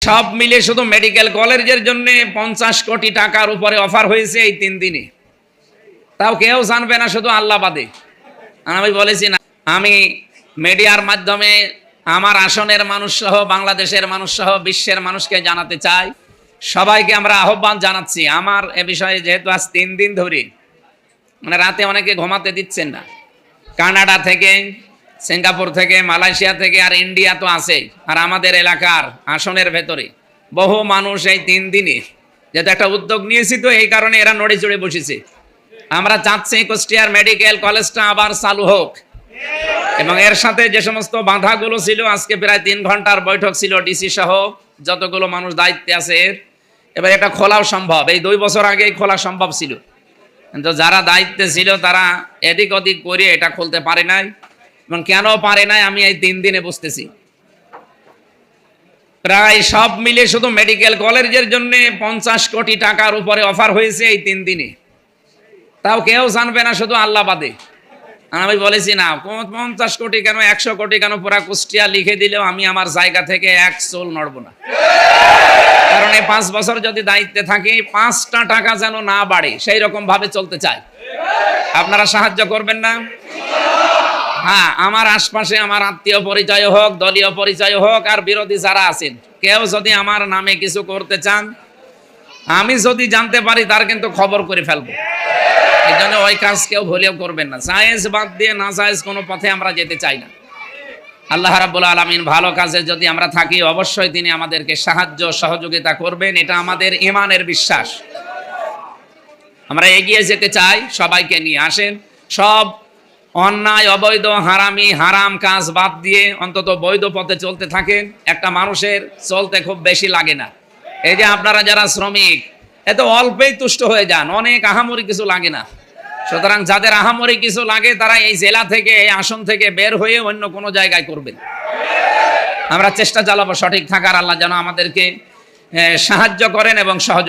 সব মিলে শুধু মেডিকেল কলেজের জন্য 50 কোটি টাকার উপরে অফার হয়েছে এই 3 দিনে। তাও কেউ জানবে না, শুধু আল্লাহ বাদে। আমি বলেছি না, আমি মিডিয়ার মাধ্যমে আমার আসনের মানুষ সহ, বাংলাদেশের মানুষ সহ, বিশ্বের মানুষকে জানাতে চাই, সবাইকে আমরা আহ্বান জানাচ্ছি। আমার এ বিষয়ে যেহেতু আজ 3 দিন ধরে মানে রাতে অনেকে ঘুমাতে দিচ্ছেন না, কানাডা থেকে, সিঙ্গাপুর থেকে, মালয়েশিয়া থেকে, আর ইন্ডিয়া তো আছে, আর আমাদের এলাকার আসনের ভেতরে বহু মানুষ এই 3 দিনে যেহেতু একটা উদ্যোগ নিয়েছি, তো এই কারণে এরা নড়ে চড়ে বসেছে। আমরা চাচ্ছি কুষ্টিয়ার মেডিকেল কলেজটা আবার চালু হোক, এবং এর সাথে যে সমস্ত বাধাগুলো ছিল, আজকে প্রায় 3 ঘন্টার বৈঠক ছিল ডিসি সহ যতগুলো মানুষ দায়িত্বে আছে, এবার এটা খোলাও সম্ভব। এই 2 বছর আগেই খোলা সম্ভব ছিল, কিন্তু যারা দায়িত্বে ছিল তারা এদিক ওদিক করে এটা খুলতে পারে নাই। এবং কেন পারে নাই আমি এই 3 দিনে বুঝতেছি। প্রায় সব মিলে শুধু মেডিকেল কলেজের জন্য 50 কোটি টাকার উপরে অফার হয়েছে এই 3 দিনে। তাও কেউ জানবে না, শুধু আল্লাহ বাদে। আমি বলেছি না, 50 কোটি কেন, 100 কোটি কেন, পুরা কুষ্টিয়া লিখে দিলেও আমি আমার জায়গা থেকে এক চুল নড়ব না। কারণ এই 5 বছর যদি দায়িত্বে থাকি, 5টা টাকা যেন না বাড়ে, সেই রকম ভাবে চলতে চাই। আপনারা সাহায্য করবেন না? হ্যাঁ, আমার আশপাশে আমার আত্মীয় পরিচয় হোক, দলীয় পরিচয় হোক, আর বিরোধী যারা আছেন, কেউ যদি আমার নামে কিছু করতে চান, আমি যদি জানতে পারি তার কিন্তু খবর করে ফেলবো। এই জন্য ওই কাজ কেউ ভুলেও করবেন না। জায়েজ বাদ দিয়ে না জায়েজ কোনো পথে আমরা যেতে চাই না। আল্লাহ রাব্বুল আলামিন ভালো কাজে যদি আমরা থাকি, অবশ্যই তিনি আমাদেরকে সাহায্য সহযোগিতা করবেন, এটা আমাদের ঈমানের বিশ্বাস। আমরা এগিয়ে যেতে চাই, সবাইকে নিয়ে আসেন। সব অন্যায়, অবৈধ, হারামি, হারাম কাজ বাদ দিয়ে অন্তত বৈধ পথে চলতে থাকেন। একটা মানুষের চলতে খুব বেশি লাগে না। এই যে আপনারা যারা শ্রমিক, এত অল্পেই তুষ্ট হয়ে যান, অনেক আহামরি কিছু লাগে না। সুতরাং যাদের আহামরি কিছু লাগে, তারা এই জেলা থেকে, এই আসন থেকে বের হয়ে অন্য কোনো জায়গায় করবেন। আমরা চেষ্টা চালাবো সঠিক থাকার। আল্লাহ যেন আমাদেরকে সাহায্য করেন এবং সহযোগিতা